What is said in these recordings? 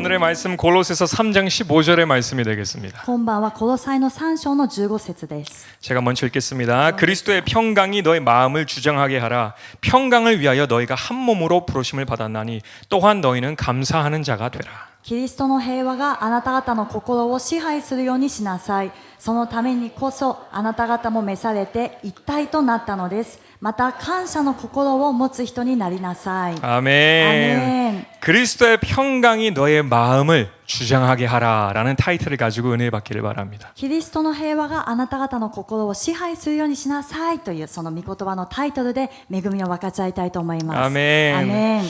오늘의 말씀 골로새서 3장 15절의 말씀이 되겠습니다. 今晩はコロサイの3章の15節です。 제가 먼저 읽겠습니다. 그리스도의 평강이 너의 마음을 주장하게 하라. 평강을 위하여 너희가 한 몸으로 부르심을 받았나니 또한 너희는 감사하는 자가 되라. キリストの平和があなた方の心を支配するようにしなさい。そのためにこそあなた方も召されて一体となったのです。また感謝の心を持つ人になりなさい。 아멘. 아멘. 그리스도의 평강이 너의 마음을 주장하게 하라라는 타이틀을 가지고 은혜 받기를 바랍니다. キリストの平和があなた方の心を支配するようにしなさいというその御言葉のタイトルで恵みを分かち合いたいと思います。 아멘. 아멘.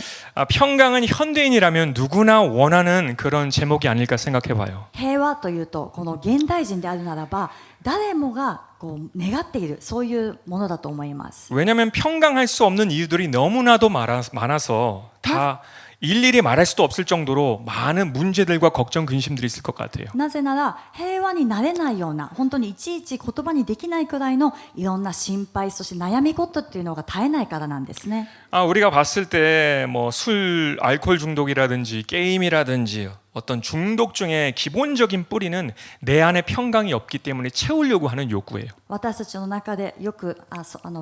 평강은 현대인이라면 누구나 원하는 그런 제목이 아닐까 생각해 봐요. 平和というとこの現代人であるならば誰もがこう願っているそういうものだと思います。 왜냐하면 평강할 수 없는 이유들이 너무나도 많아서 다 일일이 말할 수도 없을 정도로 많은 문제들과 걱정, 근심들이 있을 것 같아요. なぜなら平和になれないような本当にいちいち言葉にできないくらいのいろんな心配そして悩み事っていうのが絶えないからなんですね。 우리가 봤을 때 뭐 술, 알코올 중독이라든지 게임이라든지 어떤 중독 중에 기본적인 뿌리는 내 안에 평강이 없기 때문에 채우려고 하는 욕구예요. 私たちの中でよく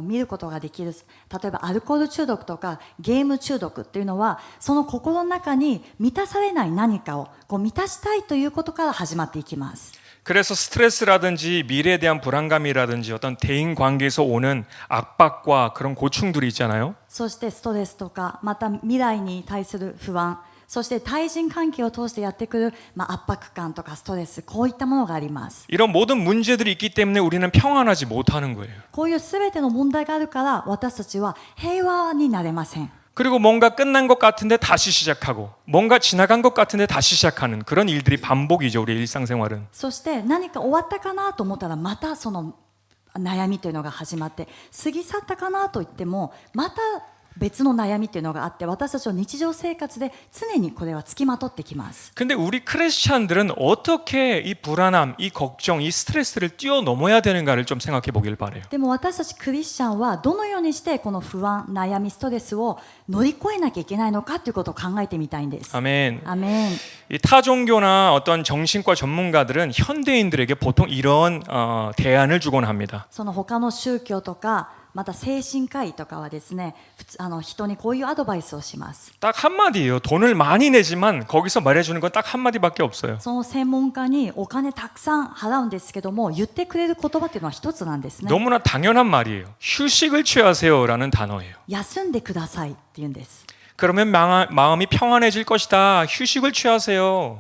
見ることができる例えばアルコール中毒とかゲーム中毒っていうのはその心の中に満たされない何かをこう満たしたいということから始まっていきます。 그래서 스트레스라든지 미래에 대한 불안감이라든지 어떤 대인 관계에서 오는 압박과 그런 고충들이 있잖아요. そしてストレスとかまた未来に対する不安そして対人関係を通してやってくる、圧迫感とかストレスこういったものがあります。 이런 모든 문제들이 있기 때문에 우리는 평안하지 못하는 거예요. こういうすべての問題があるから私たちは平和になれません。 그리고 뭔가 끝난 것 같은데 다시 시작하고 뭔가 지나간 것 같은데 다시 시작하는 그런 일들이 반복이죠. 우리 일상생활은. そして何か終わったかなと思ったらまたその悩みというのが始まって過ぎ去ったかなと言ってもまた別の悩みというのがあって私たちの日常生活で常にこれはつきまとってきます。 근데 우리 크리스찬들은 어떻게 이 불안함, 이 걱정, 이 스트레스를 뛰어넘어야 되는가를 좀 생각해 보길 바래요. でも私たちクリスチャンはどのようにしてこの不安、悩み、ストレスを乗り越えなきゃいけないのかということを考えてみたいんです。 아멘. アメン。 이 타종교나 어떤 정신과 전문가들은 현대인들에게 보통 이런 대안을 주곤 합니다. その他の宗教とかまた精神科医とかはですね、人にこういうアドバイスをします。 딱 한마디예요. 돈을 많이 내지만 거기서 말해주는 건 딱 한마디밖에 없어요. その専門家にお金たくさん払うんですけども言ってくれる言葉っていうのは一つなんですね。 너무나 당연한 말이에요. 휴식을 취하세요라는 단어예요. 休んでくださいって言うんです。 그러면 마음이 평안해질 것이다. 휴식을 취하세요.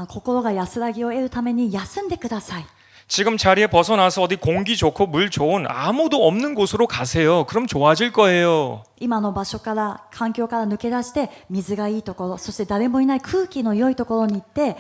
心が安らぎを得るために休んでください。 지금 자리에 벗어나서 어디 공기 좋고 물 좋은 아무도 없는 곳으로 가세요. 그럼 좋아질 거예요. 今の場所から環境から抜け出して水がいいところそして誰もいない空気の良いところに行って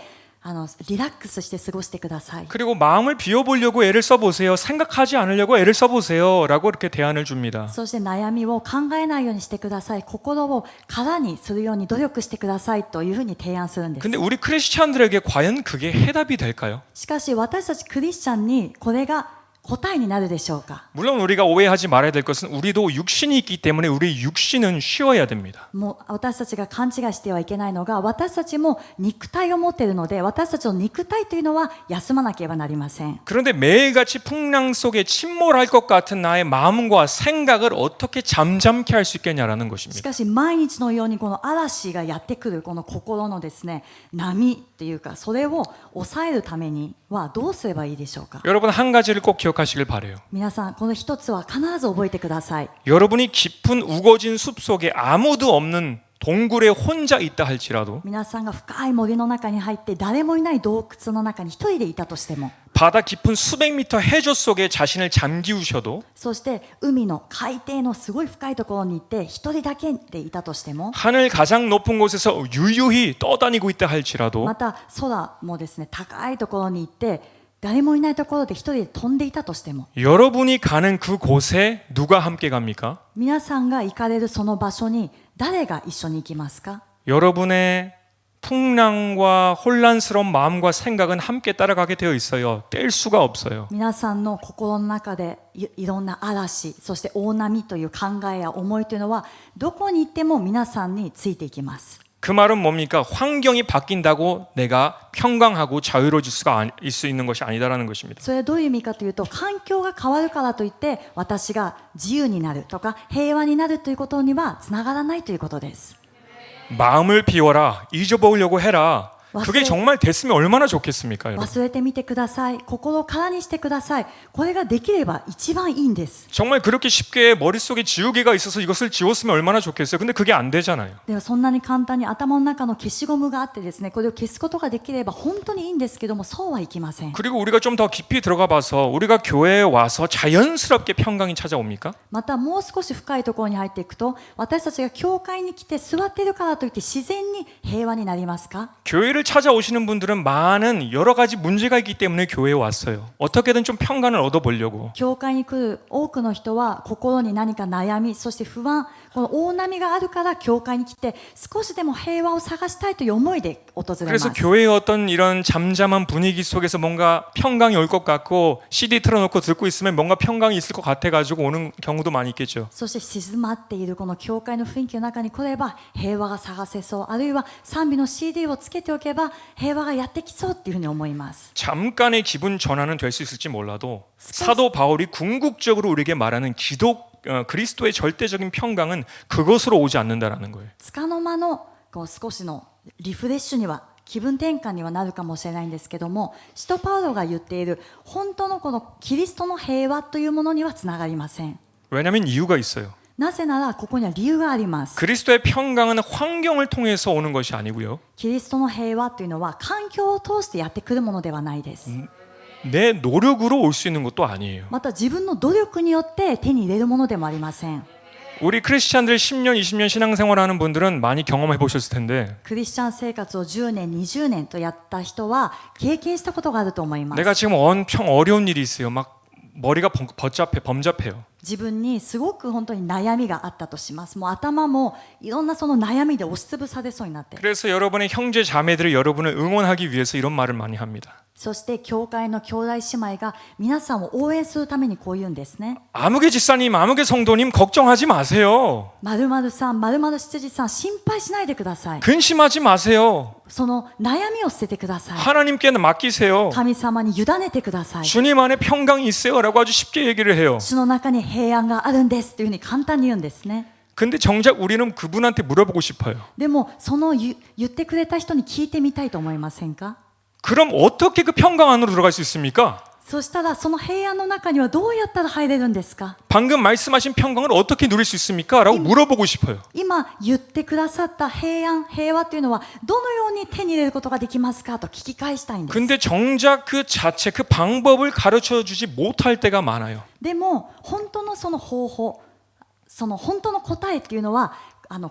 リラックスして過ごしてください。 그리고 마음을 비워보려고 애를 써보세요. 생각하지 않으려고 애를 써보세요. 라고 이렇게 대안을 줍니다. そして悩みを考えないようにしてください。心を空にするように努力してくださいというふうに提案するんです。 근데 우리 크리스찬들에게 과연 그게 해답이 될까요? しかし私たちクリスチャンにこれが答えになるでしょうか。 물론 우리가 오해하지 말아야 될 것은 우리도 육신이 있기 때문에 우리 육신은 쉬어야 됩니다. もう私たちが勘違いしてはいけないのが私たちも肉体を持っているので私たちの肉体というのは休まなければなりません。 그런데 매일같이 풍랑 속에 침몰할 것 같은 나의 마음과 생각을 어떻게 잠잠케 할 수 있겠냐라는 し 것입니다. かし毎日のようにこの嵐がやってくるこの心のですね波っていうかそれを抑えるためにはどうすればいいでしょうか。 여러분 한 가지를 꼭 기억하시길 바라요. 皆さんこの一つは必ず覚えてください。 여러분이 깊은 우거진 숲 속에 아무도 없는 동굴에 혼자 있다 할지라도 皆さんが深い森の中に入って誰もいない洞窟の中に一人でいたとしても 바다 깊은 수백 미터 해저 속에 자신을 잠기우셔도 そして海の海底のすごい深いところに行って一人だけでいたとしても 하늘 가장 높은 곳에서 유유히 떠다니고 있다 할지라도 また空もですね高いところに行って誰もいないところで一人で飛んでいたとしても 여러분이 가는 그 곳에 누가 함께 갑니까? 皆さんが行かれるその場所に誰が一緒に行きますか。 여러분의 풍랑과 혼란스러운 마음과 생각은 함께 따라가게 되어 있어요. 뗄 수가 없어요. 皆さんの心の中でいろんな嵐そして大波という考えや思いというのはどこに行っても皆さんについていきます。그 말은 뭡니까? 환경이 바뀐다고 내가 평강하고 자유로워질 수가 있을 수 있는 것이 아니다라는 것입니다. それはどういう意味かというと、環境が変わるからといって私が自由になるとか平和になるということにはつながらないということです。 마음을 비워라, 잊어버리려고 해라. 그게 맞아요. 정말 됐으면 얼마나 좋겠습니까, 여러분? 忘れてみてください。心を空にしてください。これができれば一番いいんです。 정말 그렇게 쉽게 머릿속에 지우개가 있어서 이것을 지웠으면 얼마나 좋겠어요. 근데 그게 안 되잖아요. ではそんなに簡単に頭の中の消しゴムがあってですね、これを消すことができれば本当にいいんですけども、そうはいきません。 그리고 우리가 좀 더 깊이 들어가 봐서 우리가 교회에 와서 자연스럽게 평강이 찾아옵니까? またもう少し深いところに入っていくと、私たちが教会に来て座っているからといって自然に平和になりますか？ 교회를 찾아오시는 분들은 많은 여러 가지 문제가 있기 때문에 교회에 왔어요. 어떻게든 좀 평강을 얻어보려고. 教会に来る多くの人は心に何か悩み、そして不安、この大波があるから教会に来て少しでも平和を探したいという思いで訪れま 그래서 す。 교회의 어떤 이런 잠잠한 분위기 속에서 뭔가 평강이 올 것 같고 CD 틀어놓고 듣고 있으면 뭔가 평강이 있을 것 같아가지고 오는 경우도 많이 있겠죠. そして静まっているこの教会の雰囲気の中に来れば平和が探せそう、あるいは賛美の CD をつけておけば平和がやってきそうっていうふうに思います。 잠깐의 기분 전환은 될 수 있을지 몰라도 사도 바울이 궁극적으로 우리에게 말하는 그리스도의 절대적인 평강은 그것으로 오지 않는다라는 거예요. つかの間のこう少しのリフレッシュには気分転換にはなるかもしれないんですけども、使徒パウロが言っている本当のこのキリストの平和というものにはつながりません。 왜냐하면 이유가 있어요. なぜならここには理由があります。 그리스도의 평강은 환경을 통해서 오는 것이 아니고요. キリストの平和というのは環境を通してやってくるものではないです。 내 노력으로 올 수 있는 것도 아니에요. また自分の努力によって手に入れるものでもありません。 우리 크리스찬들 10년, 20년 신앙생활하는 분들은 많이 경험해 보셨을 텐데 クリスチャン生活を10年、20年とやった人は経験したことがあると思います。 내가 지금 엄청 어려운 일이 있어요. 막 머리가 범잡해요. 自分にすごく本当に悩みがあったとします。もう頭もいろんなその悩みで押しつぶされそうになって、 그래서 여러분의 형제 자매들이 여러분을 응원하기 위해서 이런 말을 많이 합니다. そして教会の兄弟姉妹が皆さんを応援するためにこう言うんですね。 아무개 집사님, 아무개 성도님 걱정하지 마세요. 〇〇さん、〇〇執事さん、心配しないでください。 근심하지 마세요. その悩みを捨ててください。 하나님께 맡기세요. 神様に委ねてください。 주님 안에 평강이 있어요라고 아주 쉽게 얘기를 해요. 主の中に平安があるんですというふうに簡単に言うんですね。 근데 정작 우리는 그분한테 물어보고 싶어요. でもその言ってくれた人に聞いてみたいと思いませんか？ 그럼 어떻게 그 평강 안으로 들어갈 수 있습니까? そしたらその平安の中にはどうやったら入れるんですか？ 방금 말씀하신 평강을 어떻게 누릴 수 있습니까? 라고 물어보고 싶어요. 今言ってくださった平安、平和というのはどのように手に入れることができますかと聞き返したいんです。 근데 정작 그 자체 그 방법을 가르쳐 주지 못할 때가 많아요. でも本当のその方法、その本当の答えっていうのは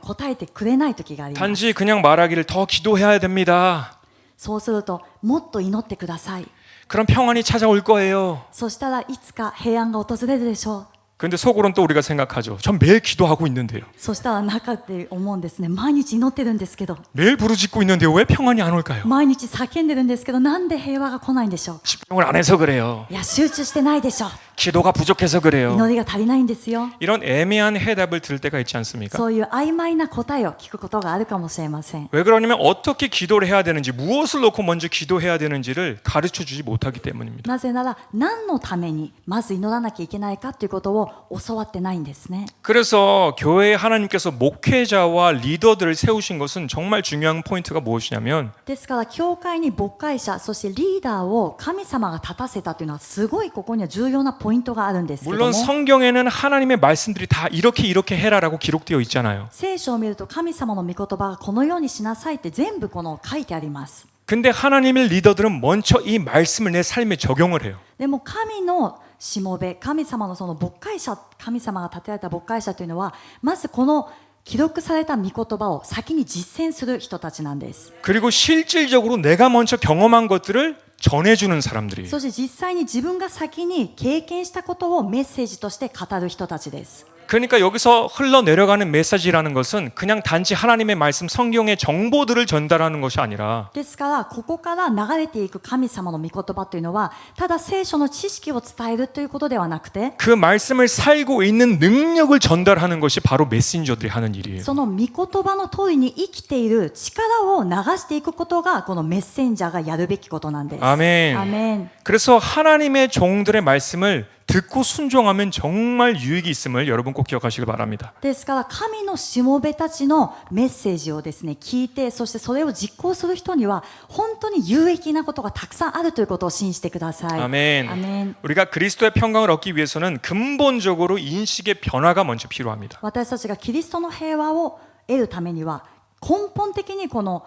答えてくれない時があります。 단지 그냥 말하기를 더 기도해야 됩니다. そうするともっと祈ってください。 그럼 평안이 찾아올 거예요. そしたらいつか平安が訪れるでしょう。 근데 속으로는 또 우리가 생각하죠. 전 매일 기도하고 있는데요. そしたら中で思うんですね。毎日祈ってるんですけど、 매일 부르짖고 있는데요. 왜 평안이 안 올까요? 毎日叫んでるんですけど、なんで平和が来ないんでしょう。 집중을 안 해서 그래요. いや、集中してないでしょう。 기도가 부족해서 그래요. 祈りが足りないんですよ。 이런 애매한 해답을 들을 때가 있지 않습니까? そういう曖昧な答えを聞くことがあるかもしれません。 왜 그러냐면 어떻게 기도를 해야 되는지, 무엇을 놓고 먼저 기도해야 되는지를 가르쳐 주지 못하기 때문입니다. なぜなら何のためにまず祈らなきゃいけないかということを教わってないんですね。 그래서 교회에 하나님께서 목회자와 리더들을 세우신 것은 정말 중요한 포인트가 무엇이냐면 ですから教会に牧会者、そしてリーダーを神様が立たせたというのはすごいここには重要なポイントがあるんですけども、 물론 성경에는 하나님의 말씀들이 다 이렇게 해라라고 기록되어 있잖아요. 聖書を見ると神様の御言葉がこのようにしなさいって全部この書いてあります。 근데 하나님의 리더들은 먼저 이 말씀을 내 삶에 적용을 해요. でも神のしもべ、神様のその牧会者、神様が立てられた牧会者というのはまずこの記録された御言葉を先に実践する人たちなんです。 그리고 실질적으로 내가 먼저 경험한 것들을 전해주는 사람들이에요. そして実際に自分が先に経験したことをメッセージとして語る人たちです。 그러니까 여기서 흘러내려가는 메시지라는 것은 그냥 단지 하나님의 말씀 성경의 정보들을 전달하는 것이 아니라 ですからここから流れていく神様の御言葉というのはただ聖書の知識を伝えるということではなくて 그 말씀을 살고 있는 능력을 전달하는 것이 바로 메신저들이 하는 일이에요. その御言葉の通りに生きている力を流していくことがこのメッセンジャーがやるべきことなんです。 아멘. アメン。 그래서 하나님의 종들의 말씀을 듣고 순종하면 정말 유익이 있음을 여러분 꼭 기억하시길 바랍니다. ですから神のしもべたちのメッセージをですね聞いてそしてそれを実行する人には本当に有益なことがたくさんあるということを信じてください。 아멘. アメン。 우리가 그리스도의 평강을 얻기 위해서는 근본적으로 인식의 변화가 먼저 필요합니다. 私たちがキリストの平和を得るためには根本的にこの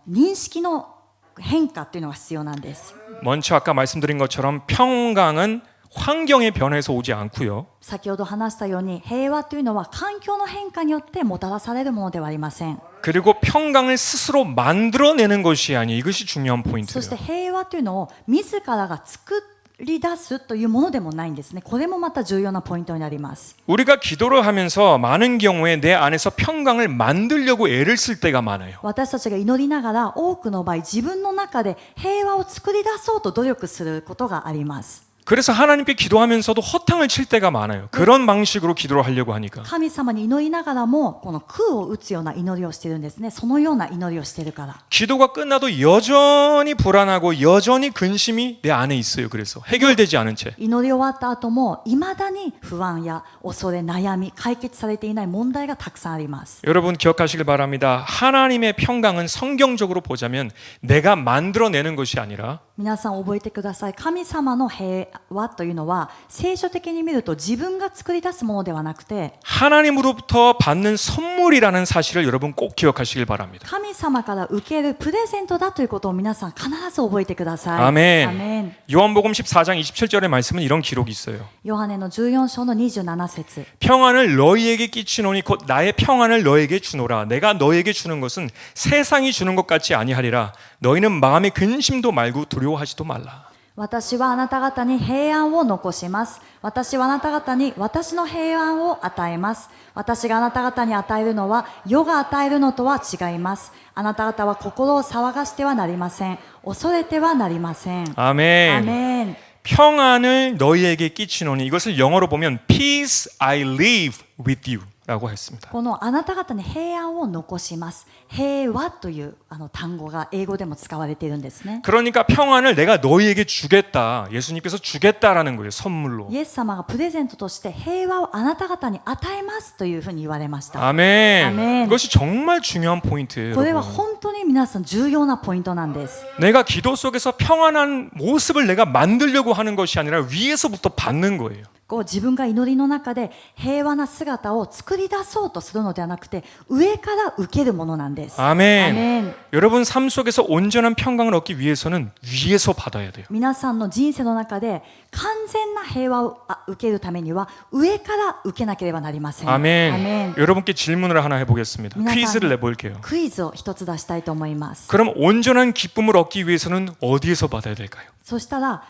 認識の変化というのが必要なんです。 먼저 아까 말씀드린 것처럼 평강은 환경의 변화에서 오지 않고요. 先ほど話したように平和というのは環境の変化によってもたらされるものではありません。 그리고 평강을 스스로 만들어내는 것이 아니 이것이 중요한 そして 포인트예요. 平和というのを自らが作り出すというものでもないんですね。これもまた重要なポイントになります。 우리가 기도를 하면서 많은 경우에 내 안에서 평강을 만들려고 애를 쓸 때가 많아요. 私たちが祈りながら多くの場合自分の中で平和を作り出そうと努力することがあります。 그래서 하나님께 기도하면서도 허탕을 칠 때가 많아요. 그런 방식으로 기도를 하려고 하니까. 神様に祈りながらもこの空を打つような祈りをしているんですね。そのような祈りをしているから。 기도가 끝나도 여전히 불안하고 여전히 근심이 내 안에 있어요. 그래서 해결되지 않은 채. 祈り終わった後もいまだに不安や恐れ悩み解決されていない問題がたくさんあります。 여러분 기억하시길 바랍니다. 하나님의 평강은 성경적으로 보자면 내가 만들어내는 것이 아니라 皆さん覚えてください。神様の平和というのは聖書的に見ると自分が作り出すものではなくて 하나님으로부터 받는 선물이라는 사실을 여러분 꼭 기억하시길 바랍니다. 神様から受けるプレゼントだということを皆さん必ず覚えてください。 아멘. アメン。 요한복음 14장 27절의 말씀은 이런 기록이 있어요. ヨハネの14章の27節 평안을 너희에게 끼치노니 곧 나의 평안을 너에게 주노라. 내가 너에게 주는 것은 세상이 주는 것 같이 아니하리라. 너희는 마음의 근심도 말고 두려워하지도 말라. 私はあなた方に平安を残します。私はあなた方に私の平安を与えます。私があなた方に与えるのは世が与えるのとは違います。あなた方は心を騒がしてはなりません。恐れてはなりません。 아멘. アメン。 평안을 너희에게 끼치노니 이것을 영어로 보면 peace I live with you 라고 했습니다. このあなた方に平安を残します。平和という単語が英語でも使われているんですね。 그러니까 평안을 내가 너희에게 주겠다. 예수님께서 주겠다라는 거예요. 선물로. イエス様がプレゼントとして平和をあなた方に与えますというふうに言われました。 아멘. 아멘. 이것이 정말 중요한 포인트예요. これは 여러분. 本当に皆さん重要なポイントなんです。 내가 기도 속에서 평안한 모습을 내가 만들려고 하는 것이 아니라 위에서부터 받는 거예요. こう自分が祈りの中で平和な姿を作り出そうとするのではなくて上から受けるものなんです。 아멘. アメン。 여러분 삶 속에서 온전한 평강을 얻기 위해서는 위에서 받아야 돼요. 皆さんの人生の中で完全な平和を受けるためには上から受けなければなりません。 아멘. アメン。 여러분께 질문을 하나 해보겠습니다. 미나상. 퀴즈를 내볼게요. クイズを一つ出したいと思います。 그럼 온전한 기쁨을 얻기 위해서는 어디에서 받아야 될까요? そしたら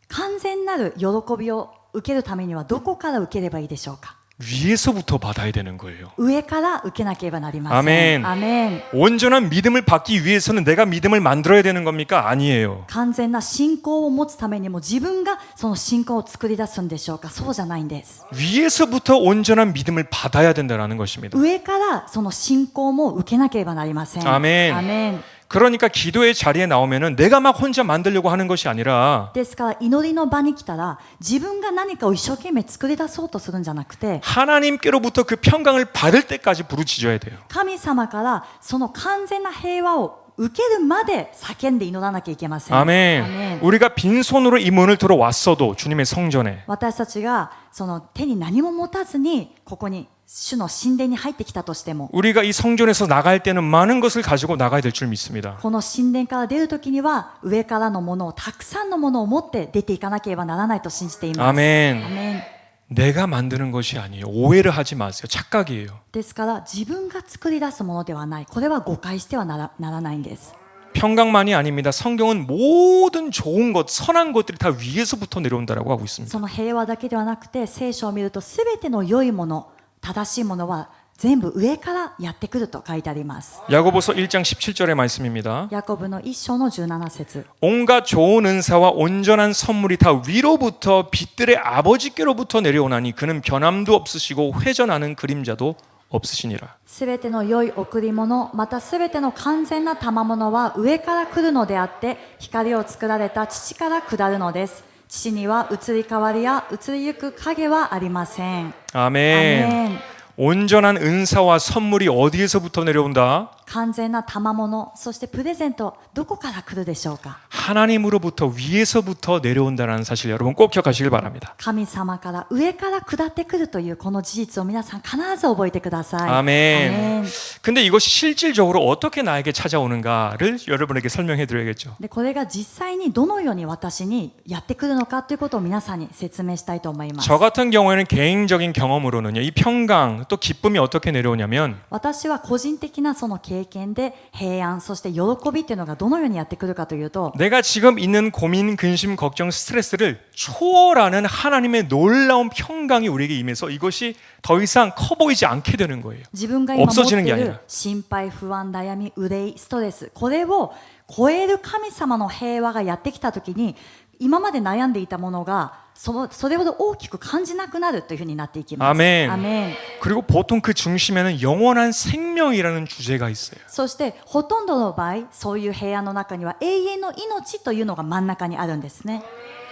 完全なる喜びを受けるためにはどこから受ければいいでしょうか。 위에서부터 받아야 되는 거예요. 上から受けなければなりません。 아멘. アメン。 온전한 믿음을 받기 위해서는 내가 믿음을 만들어야 되는 겁니까? 아니에요. 完全な信仰を持つためにも自分がその信仰を作り出すんでしょうか。そうじゃないんです。 위에서부터 온전한 믿음을 받아야 된다는 것입니다. 上からその信仰も受けなければなりません。アメン。アメン。 그러니까 기도의 자리에 나오면은 내가 막 혼자 만들려고 하는 것이 아니라 ですから祈りの場に来たら自分が何かを一生懸命作り出そうとするんじゃなくて 하나님께로부터 그 평강을 받을 때까지 부르짖어야 돼요. 神様からその完全な平和を受けるまで叫んで祈らなきゃいけません。 아멘. アメン。 우리가 빈손으로 이 문을 들어왔어도 주님의 성전에 私たちがその手に何も持たずにここに主の神殿に入ってきたとしても 우리가 이 성전에서 나갈 때는 많은 것을 가지고 나가야 될 줄 믿습니다. この神殿から出るときには上からのものをたくさんのものを持って出ていかなければならないと信じています。 아멘. アメン。 내가 만드는 것이 아니에요. 오해를 하지 마세요. 착각이에요. ですから自分が作り出すものではない。これは誤解してはならないんです。 평강만이 아닙니다. 성경은 모든 좋은 것, 선한 것들이 다 위에서부터 내려온다라고 하고 있습니다. その平和だけではなくて聖書を見ると全ての良いもの正しいものは全部上からやってくると書いてあります。 야고보서 1장 17절의 말씀입니다. ヤコブの1章の17節 온갖 좋은 은사와 온전한 선물이 다 위로부터 빛들의 아버지께로부터 내려오나니 그는 변함도 없으시고 회전하는 그림자도 없으시니라. すべての良い贈り物またすべての完全な賜物は上から来るのであって光を作られた父から下るのです。父には移り変わりや移りゆく影はありません。 아멘. 아멘. 온전한 은사와 선물이 어디에서부터 내려온다? 完全な賜物そしてプレゼントどこから来るでしょうか。 하나님으로부터 위에서부터 내려온다는 사실 여러분 꼭 기억하시길 바랍니다. 神様から上から下ってくるというこの事実を皆さん必ず覚えてください。 아멘. アメン 근데 이것이 실질적으로 어떻게 나에게 찾아오는가를 여러분에게 설명해 드려야겠죠. でこれが実際にどのように私にやってくるのかということを皆さんに説明したいと思います。 저 같은 경우에는 개인적인 경험으로는요. 이 평강 또 기쁨이 어떻게 내려오냐면 私は個人的なその経験で平安そして喜びというのがどのようにやってくるかというと 내가 지금 있는 고민, 근심, 걱정, 스트레스를 초월하는 하나님의 놀라운 평강이 우리에게 임해서 이것이 더 이상 커 보이지 않게 되는 거예요. 自分が今持って 없어지는 게 い 아니라 る心配不安悩み憂いストレスこれを超える神様の平和がやってきたときに今まで悩んでいたものがそれほど大きく感じなくなるというふうになっていきます。 아멘. アメン 그리고 보통 그 중심에는 영원한 생명이라는 주제가 있어요. そしてほとんどの場合そういう平安の中には永遠の命というのが真ん中にあるんですね。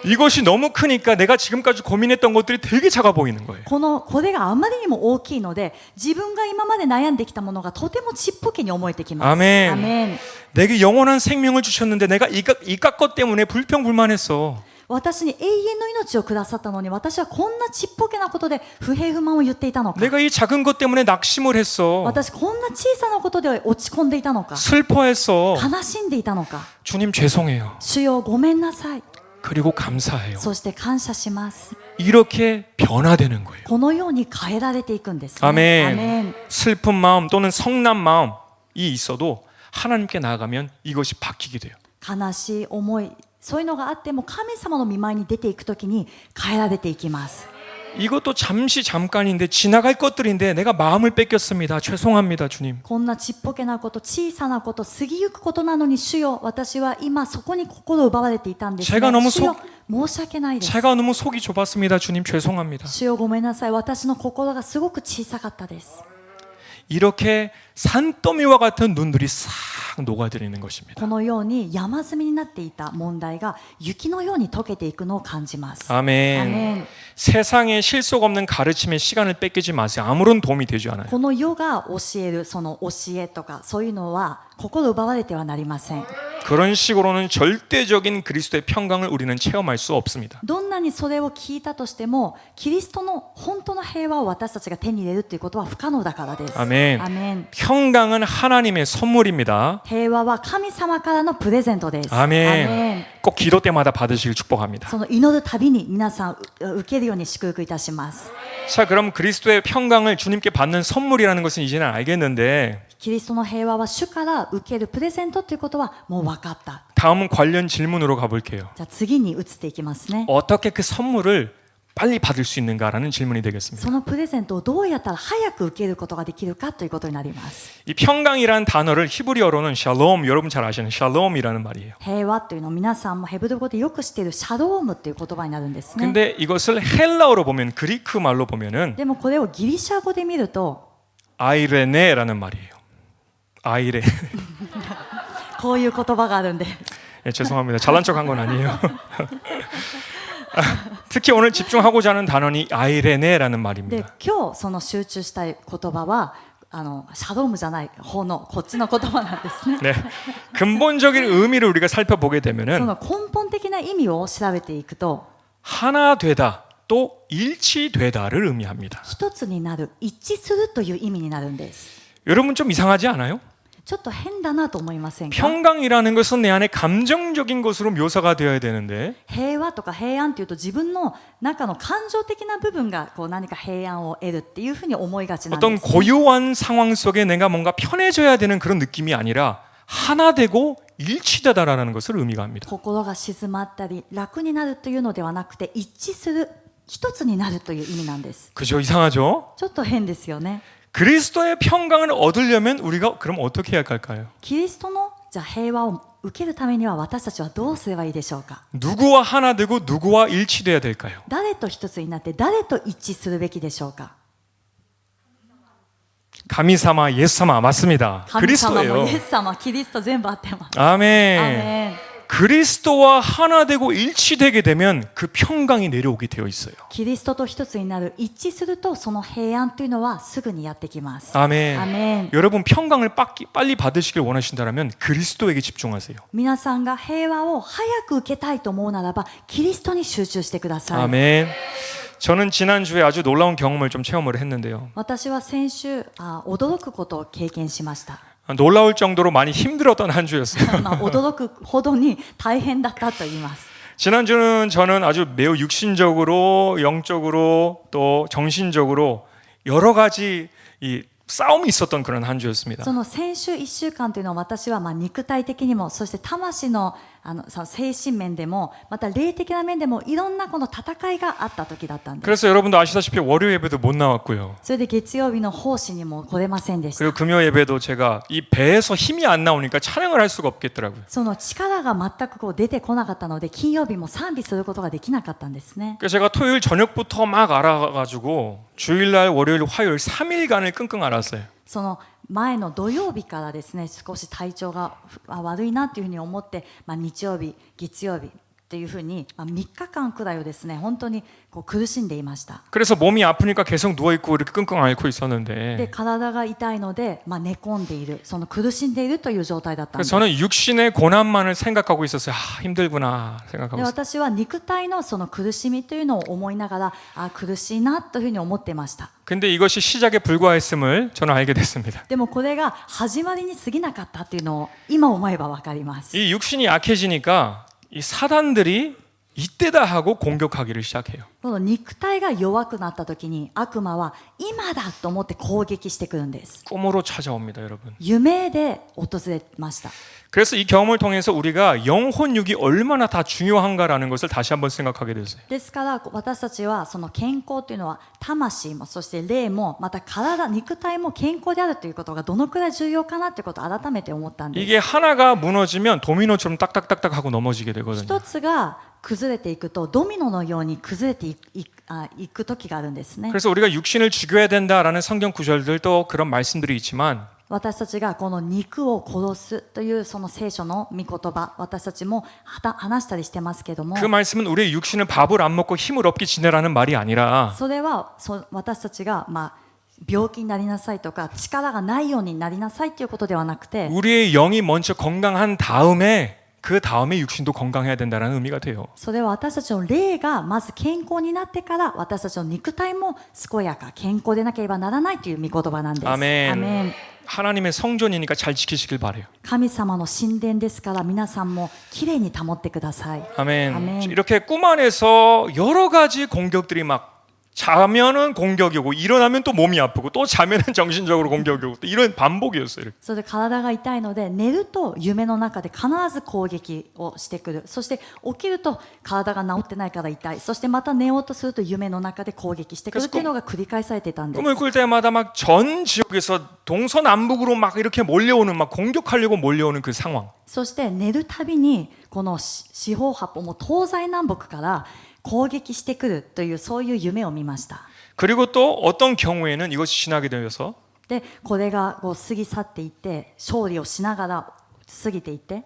이것이 너무 크니까 내가 지금까지 고민했던 것들이 되게 작아 보이는 거예요. これがあまりにも大きいので自分が今まで悩んできたものがとてもちっぽけに思えてきます。 아멘. アメン 내게 영원한 생명을 주셨는데 내가 이깟 것 때문에 불평불만했어. 私に永遠の命をくださったのに私はこんなちっぽけなことで不平不満を言っていたのか 내가 이 작은 것 때문에 낙심을 했어. 私こんな小さなことで落ち込んでいたのか 슬퍼했어. 悲しんでいたのか 주님 죄송해요. 主よごめんなさい 그리고 감사해요. そして感謝します 이렇게 변화되는 거예요. このように変えられていくんですね。 아멘. アメン 슬픈 마음 또는 성난 마음이 있어도 하나님께 나아가면 이것이 바뀌게 돼요. 悲しい思いそういうのがあっても神様の御前に出ていくときに変えられていきます。 이것도 잠깐인데 지나갈 것들인데 내가 마음을 뺏겼습니다. 죄송합니다, 주님. こんなちっぽけなこと小さなこと過ぎゆくことなのに主よ私は今そこに心を奪われていたんですね。 제가 너무 主よ申し訳ないです。 제가 너무 속이 좁았습니다, 주님. 죄송합니다. 主よごめんなさい私の心がすごく小さかったです。 이렇게 산더미와 같은 눈들이 싹 녹아들이는 것입니다. このように山積みになっていた問題が雪のように溶けていくのを感じます。 아멘. 아멘. 세상에 실속 없는 가르침에 시간을 뺏기지 마세요. 아무런 도움이 되지 않아요. この世が教えるその教えとかそういうのは心奪われてはなりません。 그런 식으로는 절대적인 그리스도의 평강을 우리는 체험할 수 없습니다. どんなにそれを聞いたとしてもキリストの本当の平和を私たちが手に入れるということは不可能だからです。 아멘. アメン 평강은 하나님의 선물입니다. 平和は神様からのプレゼントです。 아멘. 꼭 기도 때마다 받으시길 축복합니다. その祈るたびに皆さん受けるように祝福いたします。 자, 그럼 그리스도의 평강을 주님께 받는 선물이라는 것은 이제는 알겠는데 キリストの平和は主から受けるプレゼントということはもう分かった。 다음은 관련 질문으로 가볼게요. じゃあ次に移っていきますね。 어떻게 그 선물을 빨리 받을 수 있는가라는 질문이 되겠습니다. そのプレゼントをどうやったら早く受けることができるかということになります。 이 평강이라는 단어를 히브리어로는 샬롬, 여러분 잘 아시는 샬롬이라는 말이에요. 平和というのを皆さんもヘブル語でよく知っているシャロームという言葉になるんですね。 근데 이것을 헬라어로 보면 그리크 말로 보면은 でもこれをギリシャ語で見ると 아이레네라는 말이에요. 아이레. こういう言葉があるんで 예, 죄송합니다. 잘난 척한 건 아니에요. 특히 오늘 집중하고자 하는 단어는 아이레네라는 で 말입니다. 今日その集中したい言葉はシャロームじゃない方のこっちの言葉なんですね。 네, 근본적인 의미를 우리가 살펴보게 そ 되면은 の根本的な意味を調べていくと 하나 되다 또 일치되다를 의미합니다. 一つになる一致するという意味になるんです。 여러분 좀 이상하지 않아요? ちょっと変だなと思いませんか？ 평강이라는 것은 내 안에 감정적인 것으로 묘사가 되어야 되는데 平和とか平安というと自分の中の感情的な部分がこう何か平安を得るっていうふうに思いがちなんで 어떤 す。 고요한 상황 속에 내가 뭔가 편해져야 되는 그런 느낌이 아니라 하나 되고 일치되다라는 것을 의미가 합니다. 心が静まったり楽になるというのではなくて一致する一つになるという意味なんです。 그죠? 이상하죠? ちょっと変ですよね。 그리스도의 평강을 얻으려면 우리가 그럼 어떻게 해야 할까요? キリストのじゃあ平和を受けるためには私たちはどうすればいいでしょうか。 누구와 하나 되고 누구와 일치돼야 될까요? 誰と一つになって誰と一致するべきでしょうか。 가미사마 예수사마 맞습니다. 神様も 그리스도예요. イエス様キリスト全部合ってます。 아멘. アーメン。 그리스도와 하나 되고 일치되게 되면 그 평강이 내려오게 되어 있어요. キリストと一つになる一致するとその平安というのはすぐにやってきます。 아멘. アーメン。 여러분 평강을 빨리 받으시길 원하신다면 그리스도에게 집중하세요. 皆さんが平和を早く受けたいと思うならばキリストに集中してください。 아멘. 저는 지난주에 아주 놀라운 경험을 좀 체험을 했는데요. 私は先週驚くことを経験しました。 놀라울 정도로 많이 힘들었던 한 주였어요. 驚くほどに大変だったと言います。 지난주는 저는 아주 매우 육신적으로, 영적으로 또 정신적으로 여러 가지 이 싸움이 있었던 그런 한 주였습니다. その先週1週間というのは私は肉体的にもそして魂のその精神面でもまた霊的な面でもいろんなこの戦いがあった時だったんです。 그래서 여러분도 아시다시피 월요 예배도 못 나왔고요. それで月曜日の奉仕にも来れませんでした。 그리고 금요 예배도 제가 이 배에서 힘이 안 나오니까 찬양을 할 수가 없겠더라고요. その力が全く出てこなかったので金曜日も賛美することができなかったんですね。 그래서 제가 토요일 저녁부터 막 알아가지고 주일날, 월요일, 화요일 3일간을 끙끙 앓았어요. その前の土曜日からですね少し体調が悪いなというふうに思って、日曜日月曜日というふうに、3日間くらいをですね本当に苦しんでいました。 그래서 몸이 아프니까 계속 누워있고 이렇게 끙끙 앓고 で 있었는데 体が痛いので、寝込んでいるその苦しんでいるという状態だったんで 그래서 す。 저는 육신의 고난만을 생각하고 있었어요. 힘들구나 で 생각하고 있었어요. 私は肉体のその苦しみというのを思いながら苦しいなというふうに思ってました。 근데 이것이 시작에 불과했음을 저는 알게 됐습니다. でもこれが始まりに過ぎなかったっていうのを今思えば分かります。 이 육신이 약해지니까 이 사단들이 이때다 하고 공격하기를 시작해요. この肉体が弱くなった時に悪魔は今だと思って攻撃してくるんです。 꿈으로 찾아옵니다, 여러분. 夢で訪れました。 그래서 이 경험을 통해서 우리가 영혼 육이 얼마나 다 중요한가라는 것을 다시 한번 생각하게 됐어요. ですから私たちはその健康というのは魂もそして霊もまた体肉体も健康であるということがどのくらい重要かなということを改めて思ったんです。 이게 하나가 무너지면 도미노처럼 딱딱딱딱 하고 넘어지게 되거든요. 一つが崩れていくとドミノのように崩れていく時があるんですね。 그래서 우리가 육신을 죽여야 된다라는 성경 구절들도 그런 말씀들이 있지만 私たちがこの肉を殺すというその聖書の御言葉私たちも話したりしてますけども 그 말씀은 우리의 육신을 밥을 안 먹고 힘을 없게 지내라는 말이 아니라 それは私たちが病気になりなさいとか力がないようになりなさいということではなくて 우리의 영이 먼저 건강한 다음에 그 다음에 육신도 건강해야 된다는 의미가 돼요. それは私たちの霊がまず健康になってから私たちの肉体も健やか健康でなければならないという御言葉なんです。 아멘. アメン。 하나님의 성전이니까 잘 지키시길 바래요. 神様の神殿ですから皆さんもきれいに保ってください。 아멘. 아멘. 이렇게 꿈 안에서 여러 가지 공격들이 막 자면은 공격이고 일어나면 또 몸이 아프고 또 자면은 정신적으로 공격이고 또 이런 반복이었어요. 이렇게. それで体が痛いので寝ると夢の中で必ず攻撃をしてくる。そして起きると体が治ってないから痛い。そしてまた寝ようとすると夢の中で攻撃してくるというのが繰り返されていたんです。 꿈을 꿀 때마다 막 전 지역에서 동서남북으로 막 이렇게 몰려오는 막 공격하려고 몰려오는 그 상황. そして寝るたびにこの四方八方も東西南北から攻撃してくるというそういう夢を見ました。 그리고 또 어떤 경우에는 이것이 지나게 되어서 でこれが過ぎ去っていって勝利をしながら過ぎていって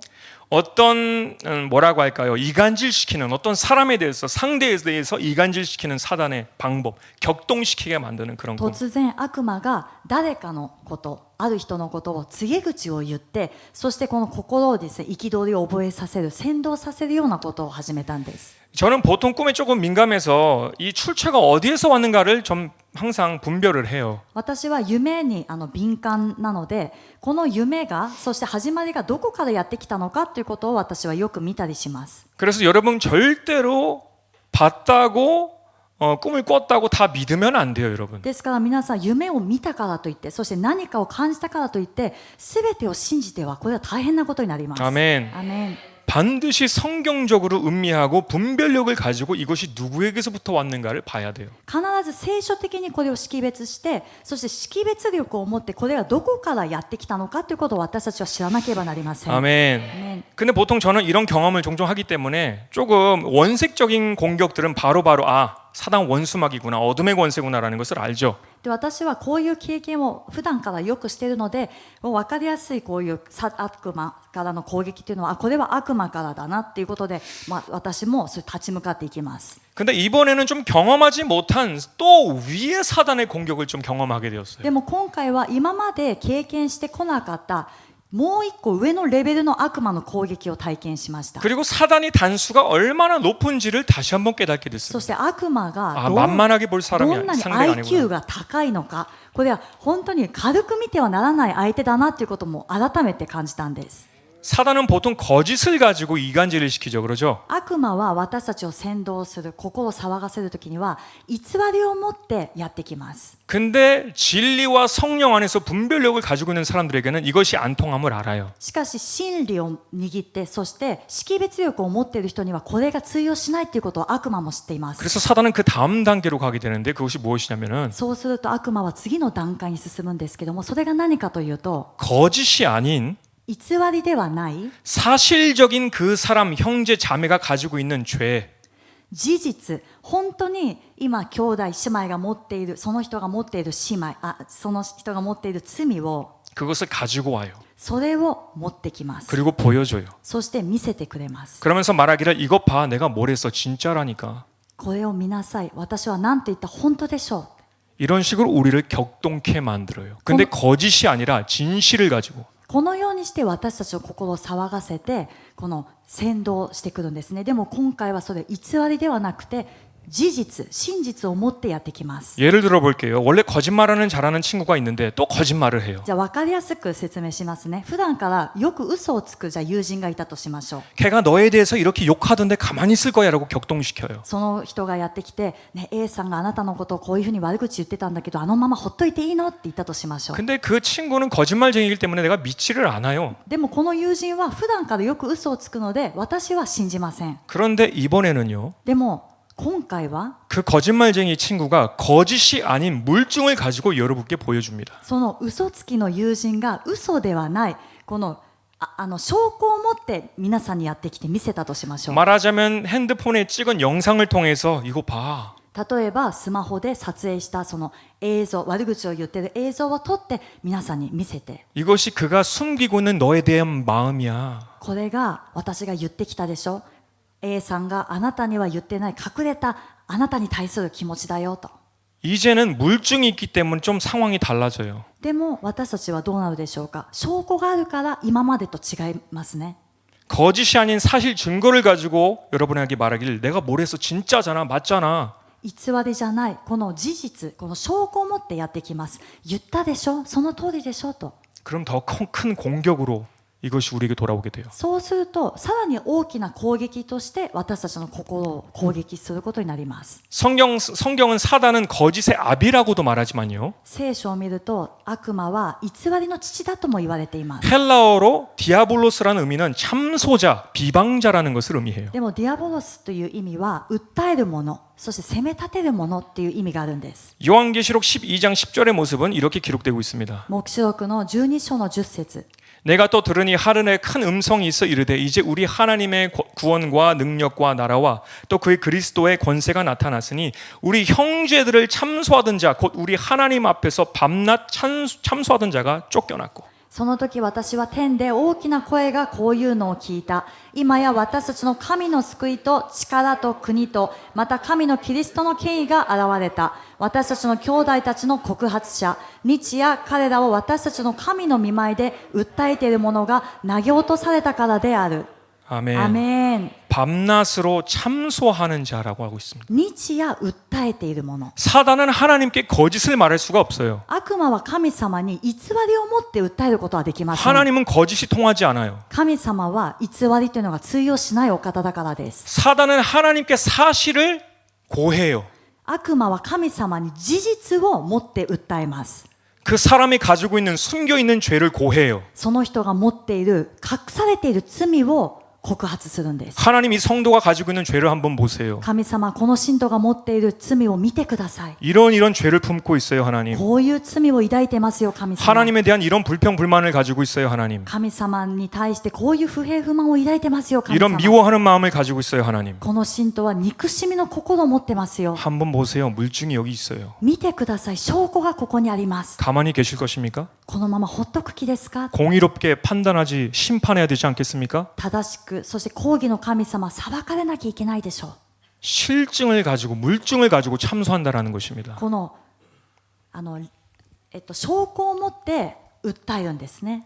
어떤 뭐라고 할까요? 이간질시키는 어떤 사람에 대해서 상대에 대해서 이간질시키는 사단의 방법, 격동시키게 만드는 그런 꿈. 突然悪魔が誰かのことある人のことを告げ口を言ってそしてこの心をですね憤りを覚えさせる扇動させるようなことを始めたんです。 저는 보통 꿈에 조금 민감해서 이 출처가 어디에서 왔는가를 좀 항상 분별을 해요. 私は夢に敏感なのでこの夢がそして始まりがどこからやってきたのかということを私はよく見たりします。 그래서 여러분 절대로 봤다고 꿈을 꿨다고 다 믿으면 안 돼요, 여러분. ですから皆さん夢を見たからといってそして何かを感じたからといって全てを信じてはこれは大変なことになります。 아멘. アメン。 반드시 성경적으로 음미하고 분별력을 가지고 이것이 누구에게서부터 왔는가를 봐야 돼요. 必ず聖書的にこれを識別してそして識別力を持ってこれがどこからやってきたのかということを私たちは知らなければなりません。 아멘. メン。 근데 보통 저는 이런 경험을 종종 하기 때문에 조금 원색적인 공격들은 바로바로 사단 원수막이구나, 어둠의 권세구나라는 것을 알죠. で私はこういう経験を普段からよくしているのでもう分かりやすいこういう悪魔からの攻撃というのはこれは悪魔からだなっていうことで、私もそれ立ち向かっていきます。 근데 이번에는 좀 경험하지 못한 또 위의 사단의 공격을 좀 경험하게 되었어요. でも今回は今まで経験してこなかったもう一個上のレベルの悪魔の攻撃を体験しました。 그리고 사단이 단수가 얼마나 높은지를 다시 한번 깨닫게 そ 됐습니다. して悪魔が 만만하게 볼 ど 사람이 んなに 상대가 IQ 아니구나. が高いのかこれは本当に軽く見てはならない相手だなということも改めて感じたんです。 사단은 보통 거짓을 가지고 이간질을 시키죠, 그러죠? 悪魔は私たちを扇動する心を騒がせるときには偽りを持ってやってきます。 근데 진리와 성령 안에서 분별력을 가지고 있는 사람들에게는 이것이 안 통함을 알아요. しかし真理を握ってそして識別力を持っている人にはこれが通用しないということを悪魔も知っています。 그래서 사단은 그 다음 단계로 가게 되는데 그것이 무엇이냐면은 そうすると悪魔は次の段階に進むんですけどもそれが何かというと 거짓이 아닌 偽りではない 사실적인 그 사람 형제 자매가 가지고 있는 죄, 事実本当に今兄弟姉妹が持っているその人が持っている姉妹その人が持っている罪を 그것을 가지고 와요. それを持ってきます。 그리고 보여줘요. そして見せてくれます。 그러면서 말하기를 이것 봐, 내가 뭘 했어, 진짜라니까. これを見なさい私は何と言った本当でしょう。 이런 식으로 우리를 격동케 만들어요. 근데 거짓이 아니라 진실을 가지고. このようにして私たちの心を騒がせてこの扇動してくるんですね。でも今回はそれ偽りではなくて事実真実を持ってやってきます。 예를 들어 볼게요. 원래 거짓말하는 잘하는 친구가 있는데 또 거짓말을 해요. じゃあ分かりやすく説明しますね。普段からよく嘘をつくじゃあ友人がいたとしましょう。 걔가 너에 대해서 이렇게 욕하던데 가만히 있을 거야라고 격동시켜요. その人がやってきて、ね、A さんがあなたのことをこういうふうに悪口言ってたんだけどあのままほっといていいのって言ったとしましょう。 근데 그 친구는 거짓말쟁이기 때문에 내가 믿지를 않아요. でもこの友人は普段からよく嘘をつくので私は信じません。 그런데 이번에는요. でも今回は 그 거짓말쟁이 친구가 거짓이 아닌 물증을 가지고 여러분께 보여줍니다. その嘘つきの友人が嘘ではないこの証拠を持って皆さんにやってきて見せたとしましょう。 말하자면 핸드폰에 찍은 영상을 통해서 이거 봐. 例えばスマホで撮影したその映像悪口を言ってる映像を撮って皆さんに見せて 이것이 그가 숨기고 있는 너에 대한 마음이야. これが私が言ってきたでしょ A さんがあなたには言ってない隠れたあなたに対する気持ちだよと。 이제는 물증이 있기 때문에 좀 상황이 달라져요. でも私たちはどうなるでしょうか。証拠があるから今までと違いますね。 거짓이 아닌 사실 증거를 가지고 여러분에게 말하기를 내가 뭘 했어 진짜잖아 맞잖아. 偽りじゃないこの事実この証拠を持ってやってきます。言ったでしょその通りでしょと。 그럼 더 큰 공격으로 이것이 우리에게 돌아오게 돼요. そうするとさらに大きな攻撃として私たちの心を攻撃することになります。 성경은 사단은 거짓의 아비라고도 말하지만요. 聖書を見ると悪魔は偽りの父だとも言われています。 헬라어로 디아블로스라는 의미는 참소자, 비방자라는 것을 의미해요. でもディアボロスという意味は訴えるものそして責め立てるものっていう意味があるんです。 요한계시록 12장 10절의 모습은 이렇게 기록되고 있습니다. 黙示録の12章の10節 내가 또 들으니 하늘에 큰 음성이 있어 이르되 이제 우리 하나님의 구원과 능력과 나라와 또 그의 그리스도의 권세가 나타났으니 우리 형제들을 참소하던 자 곧 우리 하나님 앞에서 밤낮 참소하던 자가 쫓겨났고 その時私は天で大きな声がこういうのを聞いた。今や私たちの神の救いと力と国とまた神のキリストの権威が現れた。私たちの兄弟たちの告発者日夜彼らを私たちの神の御前で訴えている者が投げ落とされたからである。 아멘. アメン。 밤낮으로 참소하는 자라고 하고 있습니다. 日夜訴えている者。 사단은 하나님께 거짓을 말할 수가 없어요. 悪魔は神様に偽りを持って訴えることはできません。 하나님은 거짓이 통하지 않아요. 神様は偽りというのが通用しないお方だからです。 사단은 하나님께 사실을 고해요. 悪魔は神様に事実を持って訴えます。 그 사람이 가지고 있는 숨겨 있는 죄를 고해요. その人が持っている隠されている罪を告発するんです。 하나님 이 성도가 가지고 있는 죄를 한번 보세요. 神様、この信徒が持っている罪を見てください。 이런 죄를 품고 있어요, 하나님. こういう罪を抱いてますよ、神様。 하나님에 대한 이런 불평 불만을 가지고 있어요, 하나님. 神様に対してこういう不平不満を抱いてますよ、神 이런 様。 미워하는 마음을 가지고 있어요, 하나님. この信徒は憎しみの心を持ってますよ。 한번 보세요. 물증이 여기 있어요. 見てください。証拠がここにあります。 가만히 계실 것입니까? このままほっとく気ですか？ 공의롭게 판단하지 심판해야 되지 않겠습니까? 正しく、そして公義の神様、裁かれなきゃいけないでしょう。 실증을 가지고 물증을 가지고 참소한다라는 것입니다. この証拠を持って訴えるんですね。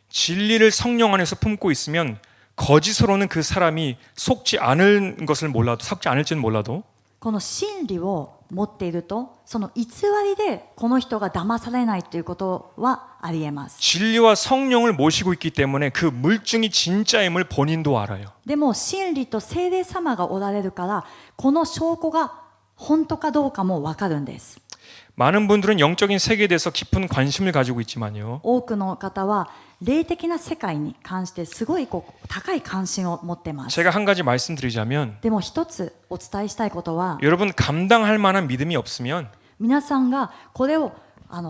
진리를 성령 안에서 품고 있으면 거짓으로는 그 사람이 속지 않을 것을 몰라도 속지 않을지는 몰라도 この真理を持っていると、その偽りでこの人が騙されないということはありえます。 진리와 성령을 모시고 있기 때문에 그 물증이 진짜임을 본인도 알아요. でも真理と聖霊様がおられるから、この証拠が本当かどうかも分かるんです。 많은 분들은 영적인 세계에 대해서 깊은 관심을 가지고 있지만요. 多くの方は霊的な世界に関してすごい高い関心を持ってます。 제가 한 가지 말씀드리자면 でも一つお伝えしたいことは、 여러분 감당할 만한 믿음이 없으면 皆さんがこれを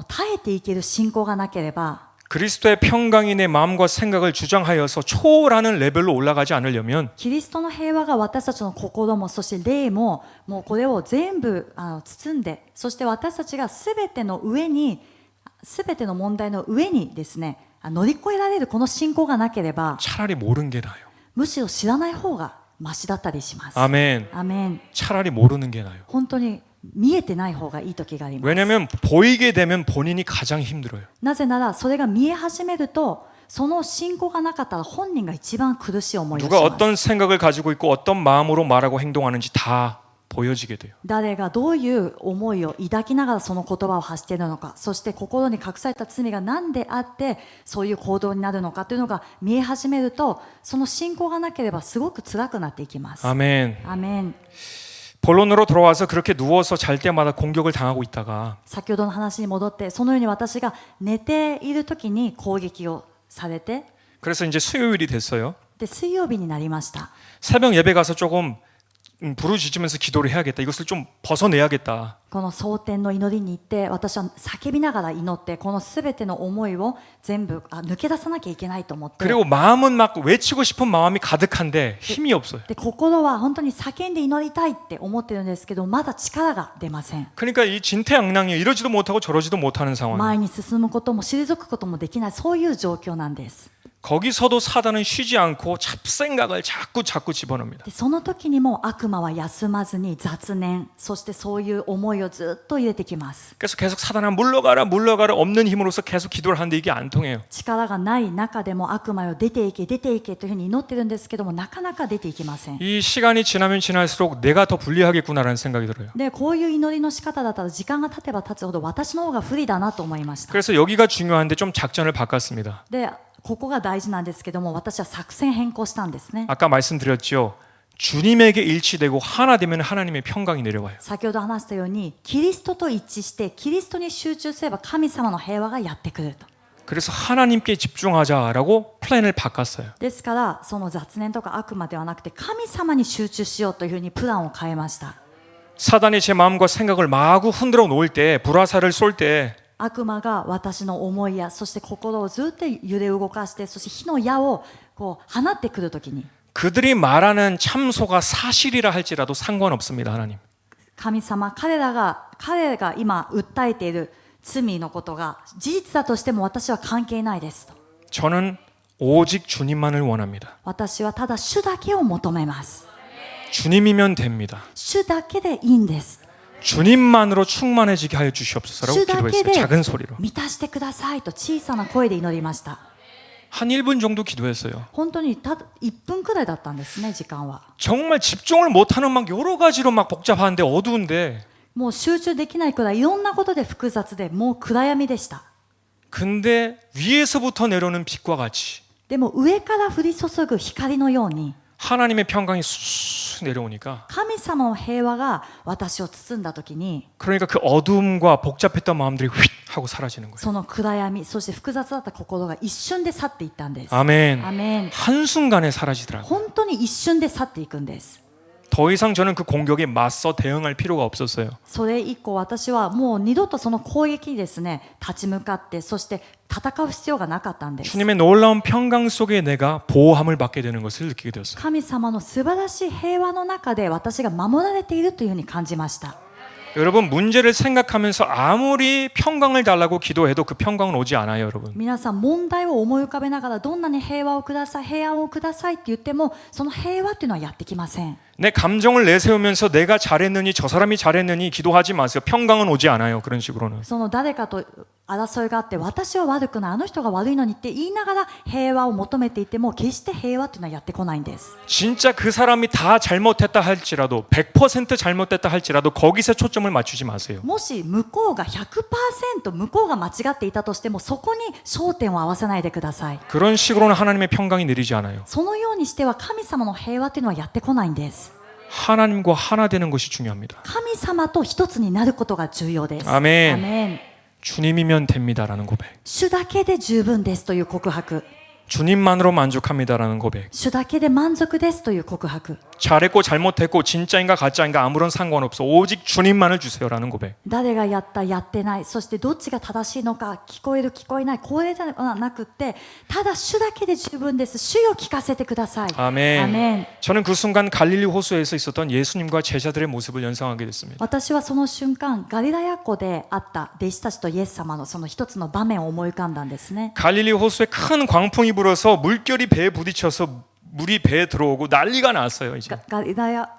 耐えていける信仰がなければ、 그리스도의 평강이 내 마음과 생각을 주장하여서 초월하는 레벨로 올라가지 않으려면 キリストの平和が私たちの心も、そして霊も、もうこれを全部包んで、そして私たちが全ての上に、全ての問題の上にですね、乗り越えられるこの信仰がなければ、 차라리 모르는 게 나아요. むしろ知らない方がマシだったりします。 아멘. アメン。 차라리 모르는 게 나아요. 本当に見えてない方がいい時があります。 왜냐하면 보이게 되면 본인이 가장 힘들어요. なぜならそれが見え始めると、その信仰がなかったら本人が一番苦しい思いをし 누가 ます。 어떤 생각을 가지고 있고 어떤 마음으로 말하고 행동하는지 다 보여지게 돼요. 誰がどういう思いを抱きながらその言葉を発しているのか、そして心に隠された罪が何であってそういう行動になるのかというのが見え始めると、その信仰がなければすごく辛くなっていきます。 아멘. アメン。 본론으로 돌아와서 그렇게 누워서 잘 때마다 공격을 당하고 있다가 先ほどの話に戻って、そのように私が寝ている時に攻撃をされて、 그래서 이제 수요일이 됐어요. で水曜日になりました。 새벽 예배 가서 조금 부르짖으면서 기도를 해야겠다. 이것을 좀 벗어내야겠다. この蒼天の祈りに行って、私は叫びながら祈って、このすべての思いを全部抜け出さなきゃいけないと思って、 그리고 마음은 막 외치고 싶은 마음이 가득한데 힘이 없어요. で心は本当に叫んで祈りたいって思ってるんですけど、まだ力が出ません。 그러니까 이 진퇴양난이 이러지도 못하고 저러지도 못하는 상황. 前に進むことも退くこともできない、そういう状況なんです。 거기서도 사단은 쉬지 않고 잡생각을 자꾸 집어넣습니다. でその時にも悪魔は休まずに雑念、そしてそういう思いをずっと入れてきます。 그래서 계속 사단아 물러가라 없는 힘으로서 계속 기도를 하는데 이게 안 통해요. 力がない中でも悪魔よ出ていけ出ていけというふうに祈ってるんですけども、なかなか出ていきません。 이 시간이 지나면 지날수록 내가 더 불리하겠구나라는 생각이 들어요. でこういう祈りの仕方だったら時間が経てば経つほど私の方が不利だなと思いました。 그래서 여기가 중요한데 좀 작전을 바꿨습니다. でここが大事なんですけども、私は作戦変更したんですね。 아까 말씀드렸죠. 주님에게 일치되고 하나 되면 하나님의 평강이 내려와요. 先ほど話したように、キリストと一致してキリストに集中すれば神様の平和がやってくると。 그래서 하나님께 집중하자라고 플랜을 바꿨어요. ですからその雑念とか悪魔ではなくて神様に集中しようというふうにプランを変えました。 사단이 제 마음과 생각을 마구 흔들어 놓을 때, 불화살을 쏠 때, 悪魔が私の思いやそして心をずっと揺れ動かして、そして火の矢をこう放ってくるときに、 그들이 말하는 참소가 사실이라 할지라도 상관없습니다, 하나님. 神様、彼が今訴えている罪のことが事実だとしても私は関係ないですと。 저는 오직 주님만을 원합니다. 私はただ主だけを求めます。 주님이면 됩니다. 主だけでいいんです。 주님만으로 충만해지게 하여 주시옵소서라고 主だけ 기도했어요. で 작은 소리로. 満たしてくださいと小さな声で祈りました。 한 1분 정도 기도했어요. 本当にただ1分くらいだったんですね、時間は。 정말 집중을 못하는 막 여러 가지로 막 복잡한데 어두운데, もう集中できないくらいいろんなことで複雑で、もう暗闇でした。 근데 위에서부터 내려오는 빛과 같이 でも上から降り注ぐ光のように、 하나님의 평강이 쑥 내려오니까 神様の平和が私を包んだ時に 그러니까 그 어둠과 복잡했던 마음들이 휙 하고 사라지는 거예요. その暗闇そして複雑だった心が一瞬で去っていったんです。 아멘. アメン。 한순간에 사라지더라고요. 本当に一瞬で去っていくんです。 더 이상 저는 그 공격에 맞서 대응할 필요가 없었어요. それ以降私はもう二度とその攻撃にですね立ち向かってそして戦う必要がなかったんです。 주님의 놀라운 평강 속에 내가 보호함을 받게 되는 것을 느끼게 되었어요. 神様の素晴らしい平和の中で私が守られているというふうに感じました。 여러분 문제를 생각하면서 아무리 평강을 달라고 기도해도 그 평강은 오지 않아요, 여러분. 皆さん問題を思い浮かべながらどんなに平和をください平安をくださいって言ってもその平和っていうのはやってきません。 내 감정을 내세우면서 내가 잘했느니 저 사람이 잘했느니 기도하지 마세요. 평강은 오지 않아요. 그런 식으로는. その誰かと争いがあって私は悪くないあの人が悪いのにって言いながら平和を求めていても決して平和っていうのはやってこないんです。 진짜 그 사람이 다 잘못했다 할지라도 100% 잘못됐다 할지라도 거기서 초점을 맞추지 마세요. もし向こうが 100% 向こうが間違っていたとしてもそこに焦点を合わせないでください。 그런 식으로는 하나님의 평강이 내리지 않아요. そのようにしては神様の平和っていうのはやってこないんです。 하나님과 하나 되는 것이 중요합니다. 神様と一つになることが重要です。 아멘. アメン。 주님이면 됩니다라는 고백. 主だけで十分ですという告白。 주님만으로 만족합니다라는 고백. 主だけで満足ですという告白。 잘했고 잘못했고 진짜인가 가짜인가 아무런 상관없어. 오직 주님만을 주세요라는 고백. 誰がやったやってないそしてどっちが正しいのか聞こえる聞こえないこれじゃなくってただ主だけで十分です。主よ聞かせてください。 아멘. アメン。 저는 그 순간 갈릴리 호수에서 있었던 예수님과 제자들의 모습을 연상하게 됐습니다. 私はその瞬間ガリラヤ湖であった弟子たちとイエス様のその一つの場面を思い浮かんだんですね。 갈릴리 호수에 큰 광풍이 불어서 물결이 배에 부딪혀서 물이 배에 들어오고 난리가 났어요. 이제. ガリラヤ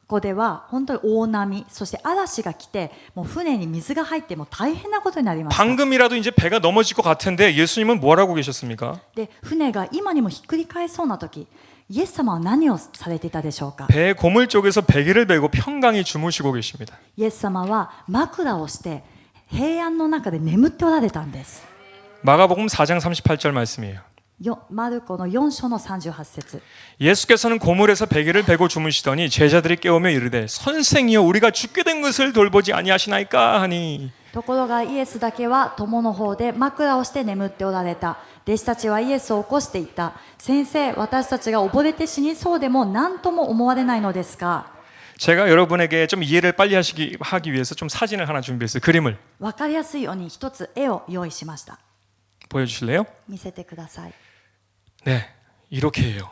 湖では本当に大波そして嵐が来てもう船に水が入ってもう大変なことになりました。 방금이라도 이제 배가 넘어질 것 같은데 예수님은 뭘 하고 계셨습니까? で船が今にもひっくり返そうな時イエス様は何をされていたでしょうか。 배 고물 쪽에서 베개를 베고 평강히 주무시고 계십니다. イエス様は枕をして平安の中で眠っておられたんです。 마가복음 4장 38절 말씀이에요. マルコの4章の38節 예수께서는 고물에서 베개를 베고 주무시더니 제자들이 깨우며 이르되 선생이여 우리가 죽게 된 것을 돌보지 아니하시나이까 하니 ところがイエスだけは友の方で枕をして眠っておられた。弟子たちはイエスを起こしていった。先生、私たちが溺れて死にそうでも何とも思われないのですか。 제가 여러분에게 좀 이해를 빨리 하기 위해서 좀 사진을 하나 준비했어요. 그림을 わかりやすいように一つ絵を用意しました。 보여주실래요? 見せてください。 네, 이렇게 해요.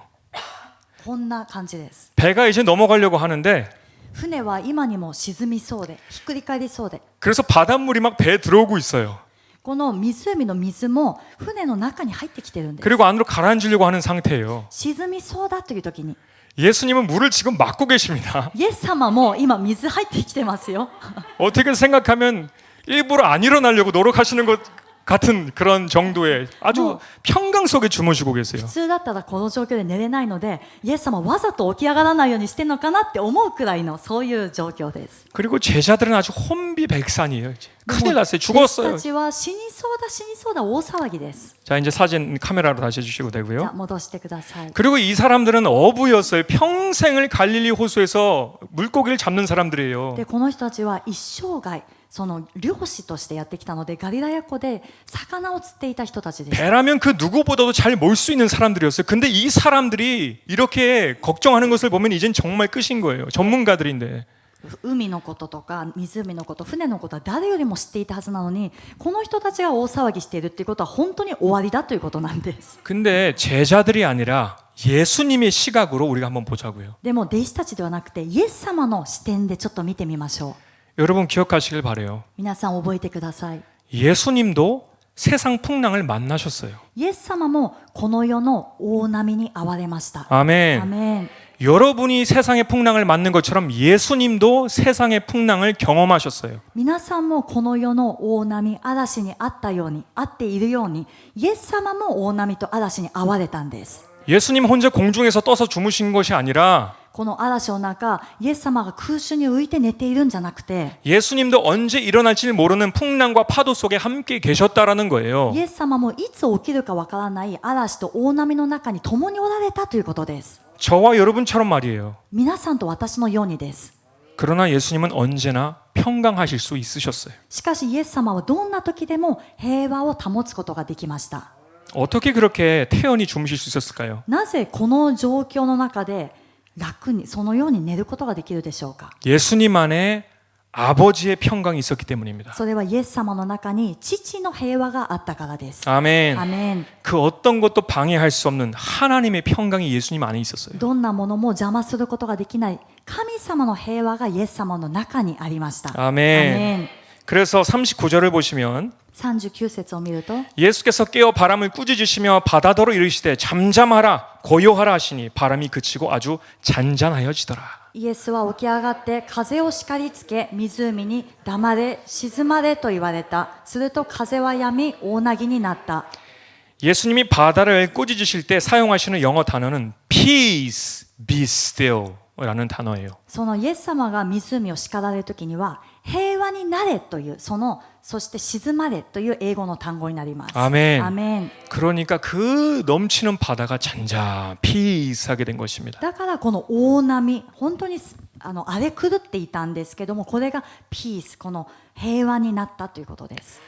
こんな感じです。 배가 이제 넘어가려고 하는데 船は今にも沈みそうでひっくり返りそうで 그래서 바닷물이 막 배에 들어오고 있어요. この湖の水も船の中に入ってきてるんです。 그리고 안으로 가라앉으려고 하는 상태예요. 沈みそうだという時に 예수님은 물을 지금 막고 계십니다. イエス様も今水入ってきてますよ。 어떻게 생각하면 일부러 안 일어나려고 노력하시는 것 같은 그런 정도의 아주 평강 속에 주무시고 계세요. 普通だったらこの状況で寝れないのでイエス様わざと起き上がらないようにしてるのかなって思うくらいのそういう状況です。 그리고 제자들은 아주 혼비백산이에요. 이제. 큰일 났어요. 弟子 죽었어요. たちは死にそうだ死にそうだ大騒ぎです。 자, 이제 사진 카메라로 다시 해주시고 じゃあ 되고요. 戻してください。 그리고 이 사람들은 어부였어요. 평생을 갈릴리 호수에서 물고기를 잡는 사람들이에요. でこの人たちは一生涯その漁師としてやってきたのでガリラヤ湖で魚を釣っていた人たちです。 배라면 그 누구보다도 잘 몰 수 있는 사람들이었어요. 근데 이 사람들이 이렇게 걱정하는 것을 보면 이젠 정말 끝인 거예요. 전문가들인데. 海のこととか湖のこと船のことは誰よりも知っていたはずなのにこの人たちが大騒ぎしているっていうことは本当に終わりだということなんです。 근데 제자들이 아니라 예수님의 시각으로 우리가 한번 보자고요. でも弟子たちではなくてイエス様の視点でちょっと見てみましょう。 여러분 기억하시길 바래요. 皆さん覚えてください。 예수님도 세상 풍랑을 만나셨어요. イエス様もこの世の大波に遭われました。 아멘. アメン。 여러분이 세상의 풍랑을 맞는 것처럼 예수님도 세상의 풍랑을 경험하셨어요. 皆さんもこの世の大波嵐にあったようにあっているようにイエス様も大波と嵐に遭われたんです。 예수님 혼자 공중에서 떠서 주무신 것이 아니라 この嵐の中イエス様が空中に浮いて寝ているんじゃなくて 예수님도 언제 일어날지 모르는 풍랑과 파도 속에 함께 계셨다라는 거예요. イエス様もいつ起きるかわからない嵐と大波の中に共におられたということです。 저와 여러분처럼 말이에요. 皆さんと私のようにです。 그러나 예수님은 언제나 평강하실 수 있으셨어요. しかしイエス様はどんな時でも平和を保つことができました。 어떻게 그렇게 태연히 주무실 수 있었을까요? なぜこの状況の中で楽にそのように寝ることができるでしょうか。 예수님 안에 아버지의 평강이 있었기 때문입니다. それはイエス様の中に父の平和があったからです。 아멘. アメン。 그 어떤 것도 방해할 수 없는 하나님의 평강이 예수님 안에 있었어요. どんなものも邪魔することができない神様の平和がイエス様の中にありました。 아멘. 그래서 39절을 보시면 39節を見ると 예수께서 깨어 바람을 꾸짖으시며 바다더러 이르시되 잠잠하라 고요하라 하시니 바람이 그치고 아주 잔잔하여지더라. イエスは起き上がって風を叱りつけ湖に黙れ静まれと言われた。すると風は止み大凪になった。 예수님이 바다를 꾸짖으실 때 사용하시는 영어 단어는 peace, be still라는 단어예요. そのイエス様が湖を叱られるときには平和になれというそして静まれという英語の単語になります。 아멘. アメン。 그러니까 그 넘치는 바다가 잔잔 peace하게 된 것입니다. だからこの大波本当に荒れ狂っていたんですけどもこれがピースこの平和になったということです。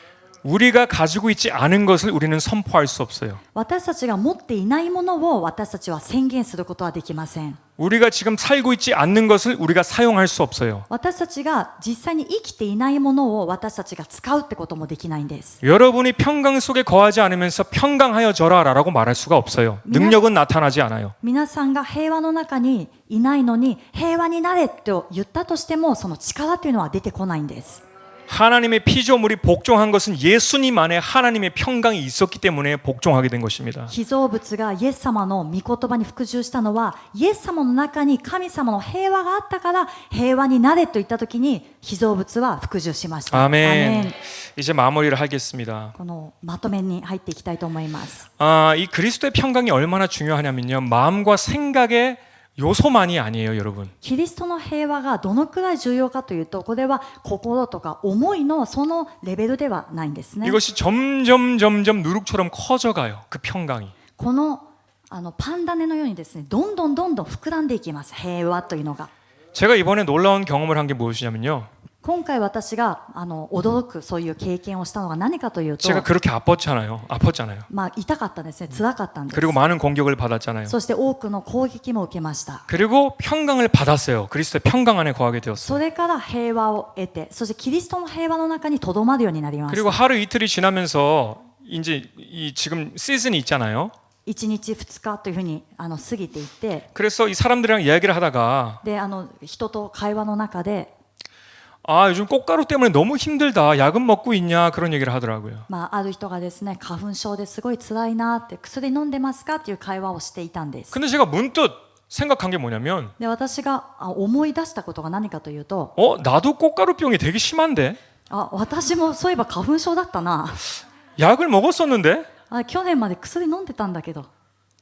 우리가 가지고 있지 않은 것을 우리는 선포할 수 없어요. 私たちが持っていないものを私たちは宣言することはできません。 우리가 지금 살고 있지 않는 것을 우리가 사용할 수 없어요. 私たちが実際に生きていないものを私たちが使うってこともできないんです。 여러분이 평강 속에 거하지 않으면서 평강하여져라라고 말할 수가 없어요. 능력은 나타나지 않아요. 皆さんが平和の中にいないのに平和になれと言ったとしてもその力というのは出てこないんです。 하나님의 피조물이 복종한 것은 예수님 안에 하나님의 평강이 있었기 때문에 복종하게 된 것입니다. 被造物がイエス様の御言葉に服従したのはイエス様の中に神様の平和があったから平和になれと言ったときに被造物は服従しました。 아멘. 이제 마무리를 하겠습니다. このまとめに入っていきたいと思います。 이 그리스도의 평강이 얼마나 중요하냐면요. 마음과 생각의 요소만이 아니에요, 여러분. キリストの平和がどのくらい重要かというとこれは心とか思いのそのレベルではないんですね。 이것이 점점 누룩처럼 커져가요. 그 평강이. このパンダネのようにですねどんどん膨らんでいきます平和というのが。 제가 이번에 놀라운 경험을 한 게 무엇이냐면요. 今回私が驚くそういう経験をしたのが何かというと 제가 그렇게 아팠잖아요. まあ痛かったんですね辛かったんです。 그리고 많은 공격을 받았잖아요. そして多くの攻撃も受けました。 그리고 평강을 받았어요. 그리스도의 평강 안에 거하게 되었어요. それから平和を得てそしてキリストの平和の中にとどまるようになりまし 그리고 た。 하루 이틀이 지나면서 이제 지금 시즌이 있잖아요. 1日2日というふうに過ぎていって 그래서 이 사람들이랑 이야기를 하다가 で人と会話の中で 요즘 꽃가루 때문에 너무 힘들다. 약은 먹고 있냐 그런 얘기를 하더라고요. ある人がですね花粉症ですごい辛いなって薬飲んでますかっていう会話をしていたんです。 근데 제가 문득 생각한 게 뭐냐면 で私が思い出したことが何かというと 나도 꽃가루병이 되게 심한데 私もそういえば花粉症だったな 약을 먹었었는데 去年まで薬飲んでたんだけど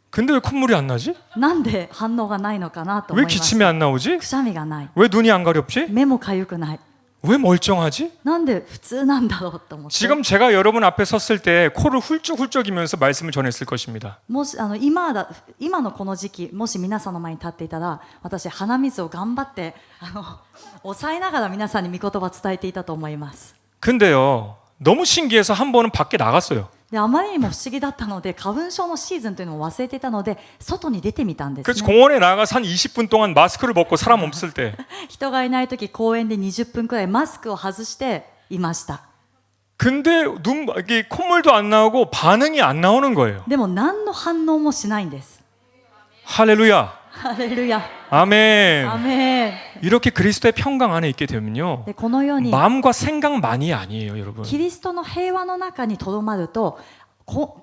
근데 왜 콧물이 안 나지? なんで反応がないのかなと思 왜 いまし 기침이 た。 안 나오지? くしゃみがない 왜 눈이 안 가렵지? 目もかゆくない 왜 멀쩡하지? なんで普通なんだろうと思って 지금 제가 여러분 앞에 섰을 때 코를 훌쩍훌쩍이면서 말씀을 전했을 것입니다. もし今のこの時期もし皆さんの前に立っていたら私鼻水を頑張って抑えながら皆さんに御言葉を伝えていたと思います。 근데요 너무 신기해서 한 번은 밖에 나갔어요. であまりにも不思議だったので花粉症のシーズンというのを忘れていたので外に出てみたんです 그래서 ね。 공원에 나가서 한 20분 동안 마스크를 벗고 사람 없을 때 人がいない時公園で20分くらいマスクを外していました。 근데 이게 콧물도 안 나오고 반응이 안 나오는 거예요. でも何の反応もしないんです。 할렐루야. ハレルヤ 아멘. アメン。 이렇게 그리스도의 평강 안에 있게 되면요 でこのように 마음과 생각만이 아니에요, 여러분. キリストの平和の中にとどまると考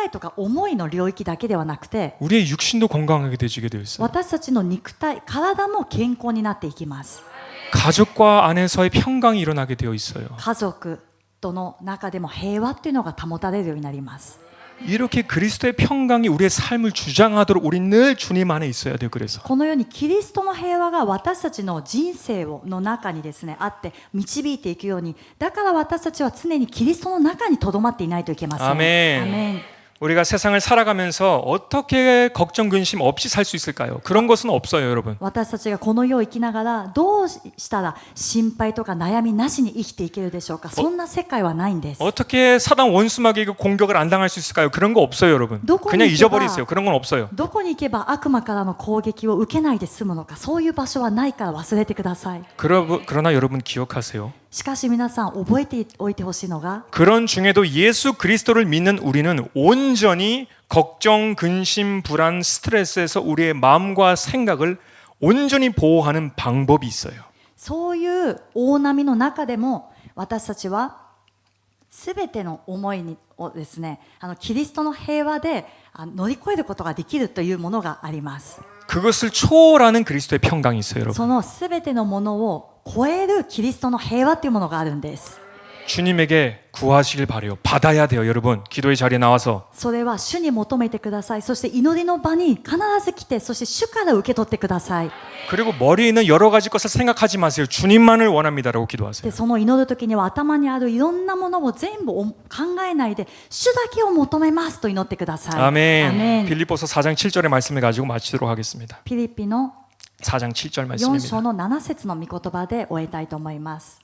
えとか思いの領域だけではなくて 우리의 육신도 건강하게 되지게 되어 있어요. 私たちの肉体体も健康になっていきます。 가족과 안에서의 평강이 일어나게 되어 있어요. 家族との中でも平和っていうのが保たれるようになります。 이렇게 그리스도의 평강이 우리의 삶을 주장하도록 우리 늘 주님 안에 있어야 돼요. 그래서 このようにキリストの平和が私たちの人生の中にですねあって導いていくように、だから私たちは常にキリストの中にとどまっていないといけません。 아멘. アメン。 우리가 세상을 살아가면서 어떻게 걱정 근심 없이 살 수 있을까요? 그런 것은 없어요, 여러분. 私たちがこの世を生きながらどうしたら心配とか悩みなしに生きていけるでしょうか。そんな世界はないんです。 어떻게 사단 원수마귀의 공격을 안 당할 수 있을까요? 그런 거 없어요, 여러분. 그냥 잊어버리세요. 그런 건 없어요. どこに行けば悪魔からの攻撃を受けないで済むのか、そういう場所はないから忘れてください。 그러나 여러분 기억하세요. しかし皆さん覚えておいてほしいのが、 그런 중에도 예수 그리스도를 믿는 우리는 온전히 걱정, 근심, 불안, 스트레스에서 우리의 마음과 생각을 온전히 보호하는 방법이 있어요. そういう大波の中でも私たちはすべての思いをですね、キリストの平和で乗り越えることができるというものがあります。 그것을 초월하는 그리스도의 평강이 있어요, 여러분. そのすべてのものを超えるキリストの平和というものがあるんです。 주님에게 구하시길 바래요. 받아야 돼요, 여러분. 기도의 자리에 나와서. それは主に求めてください。そして祈りの場に必ず来て、そして主から受け取ってください。 그리고 머리에 있는 여러 가지 것을 생각하지 마세요. 주님만을 원합니다라고 기도하세요. でその祈る時には頭にあるいろんなものを全部考えないで主だけを求めますと祈ってください。 아멘. アメン。 빌립보서 4장 7절의 말씀을 가지고 마치도록 하겠습니다. ピリピの 4장 7절 4 말씀입니다. 章の7節の御言葉で終えたいと思います。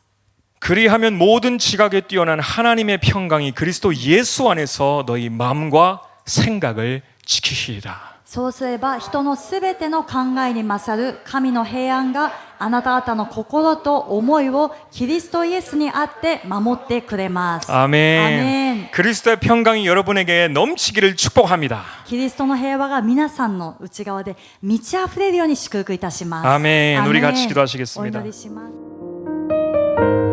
그리하면 모든 지각에 뛰어난 하나님의 평강이 그리스도 예수 안에서 너희 마음과 생각을 지키시리라. そうすれば人のすべての考えに勝る神の平安があなた方の心と思いをキリストイエスにあって守ってくれます。 아멘. 아멘. 그리스도의 평강이 여러분에게 넘치기를 축복합니다. キリストの平和が皆さんの内側で満ち溢れるように祝福いたします。 아멘. アメン 우리 같이 기도하시겠습니다. お祈りします。